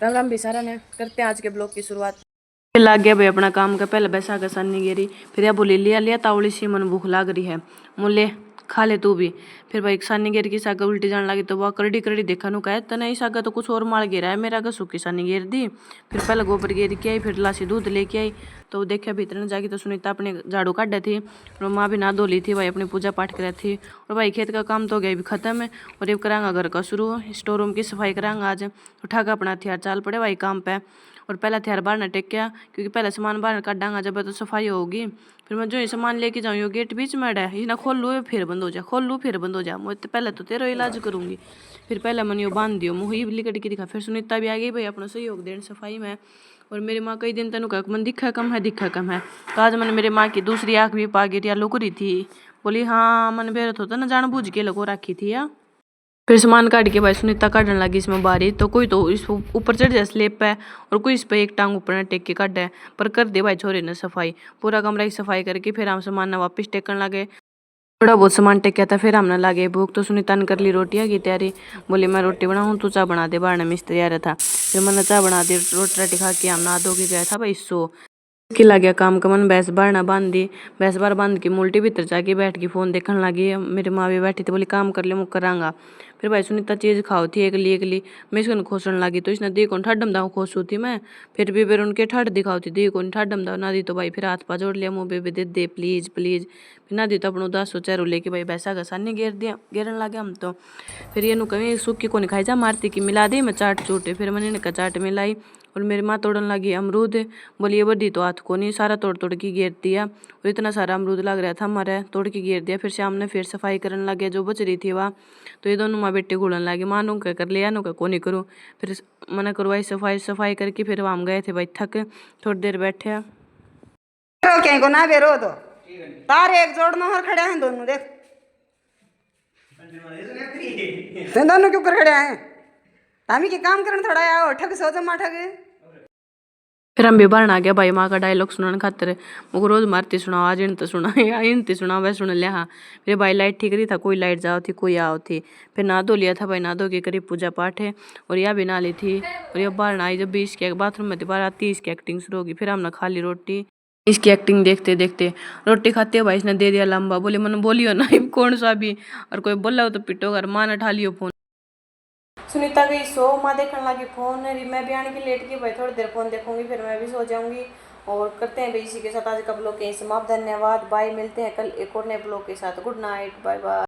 राम राम भी सारा ने करते हैं आज के ब्लॉग की शुरुआत। लग गया भाई अपना काम का, पहले बैसा का सन्नी गेरी, फिर या बोली लिया लिया तावड़ी सी मन भूख लाग रही है, मुले खा ले तू भी। फिर भाई सन्नी गेर की सागा उल्टी जाने लगी तो वह करड़ी करड़ी देखा नु कहे तना ही सागा तो कुछ और माल गिरा है मेरा का सूखी सन्नी गेर दी। फिर पहले गोबर गेर के आई, फिर लासी दूध लेके आई तो देखा भीतर न जाके तो सुनीता अपने झाड़ू काटे थी और माँ भी ना धो ली थी भाई, अपनी पूजा पाठ कर थी। और भाई खेत का काम तो गया भी खत्म है और अब करांगा घर का शुरू, स्टोर रूम की सफाई करांगा आज। उठा कर अपना हथियार चाल पड़े भाई काम पे। और पहले हथियार बाहर न टेक्या क्योंकि पहले सामान बाहर काटांगा जब तो सफाई होगी। फिर मैं जो ही सामान लेके जाऊँ यो गेट बीच में है, ये ना खोल लूँ फिर बंद हो जा, खोल लूँ फिर बंद हो जा, मुझे पहले तो तेरा इलाज करूँगी। फिर पहले मैंने यो बांध दियो मुँह लिकट के दिखा। फिर सुनीता भी आ गई भाई अपना सहयोग देने सफाई में। और मेरी माँ कई दिन तेन मन दिखा कम है दिखा कम है, तो आज मैंने मेरी माँ की दूसरी आँख भी पा गई लुक रही थी। बोली हाँ मन बेरत होता ना जान बूझ के लगो रखी थी या। फिर सामान काट के भाई सुनीता काटने लगी इसमें बारी, तो कोई तो इस ऊपर चढ़ जाए स्लेब पे और कोई इस पे एक टांग ऊपर टेक के काट है। पर कर दे भाई छोरे ने सफाई, पूरा कमरा की सफाई करके फिर हम सामान ने वापस टेकन लगे। थोड़ा बहुत सामान टेक था फिर हमने लागे भूख, तो सुनीता ने कर ली रोटियां की तैयारी। बोली मैं रोटी बनाऊँ तू चाय बना दे, बाहर मिस्त्री आ रहा था। फिर मैंने चाय बना दी, रोटी राटी खा के हम नहा धो के गया था भाई सो की लग गया काम का मन। भैंस बार ना बांध दी, भैंस बार बांध के मुल्टी भीतर जाके बैठ के फोन देखने लगी। मेरी माँ भी बैठी थी, बोली काम कर ले मुँह करांगा। फिर भाई सुनीता चीज खाओ थी एक ली मैं इसको खोसने लगी तो इसने दी कौन ठाडम दाऊ खोसू थी मैं। फिर भी फिर उनके ठाड दिखाओ थी दी कौन ठाडम दाऊ ना दी तो भाई फिर हाथ पा जोड़ लिया मुँह बेबे दे प्लीज प्लीज। फिर ना दी तो अपना उदास चेहरा लेके भाई भैंसा घसा नहीं घेर दिया घेरने लगे हम तो। फिर ये नु कहीं सूखी को नहीं खाई जा मारती की मिला दी मैं चाट चूटे, फिर मैंने इनका चाट मिलाई। और मेरी माँ तोड़न लगी अमरूद, बोली ये बड़ी तो हाथ को नहीं सारा तोड़ तोड़ के घेर दिया। और इतना सारा अमरूद लग रहा था हमारे, तोड़ के घेर दिया। फिर शाम ने फिर सफाई करने लगे जो बच रही थी वह, तो ये दोनों माँ बेटे घुड़न लगे, माँ नु कर लिया नु को नहीं करूँ। फिर मैंने करवाई सफाई करके फिर हम गए थे भाई थक, थोड़ी देर बैठे। को ना बेरो तो तार एक जोड़ना हर खड़े हैं दोनों देख दोनों क्यों कर खड़े हैं तामी के काम करने थोड़ा आओ ठग सोच मा ठग। फिर हम भी बाहर आ गया भाई माँ का डायलॉग सुनाने खातर, मुझको रोज मारती सुनाओ आज इन तो सुना इन तो सुना वह सुन लिया। हाँ फिर भाई लाइट ठीक रही था, कोई लाइट जाओ थी कोई आओ थी। फिर नहा धो लिया था भाई, नहा धो के करीब पूजा पाठ है और यह भी नहा ली थी। और यह बाहर आई जब भी इसके बाथरूम में थी बाहर आती इसकी एक्टिंग शुरू होगी। फिर हमने खा ली रोटी, इसकी एक्टिंग देखते देखते रोटी खाते भाई इसने दे दिया लंबा, बोली मैंने बोलियो ना कौन सा भी, और कोई बोला हो तो पिटो घर माँ ने ठा लियो फोन। सुनीता गई सो, माँ देखने लगी फोन, मैं भी आने की लेट की भाई थोड़ी देर फोन देखूंगी फिर मैं भी सो जाऊंगी। और करते हैं भाई इसी के साथ आज का ब्लॉग के समाप्त। धन्यवाद, बाय, मिलते हैं कल एक और नए ब्लॉग के साथ। Good night, bye bye.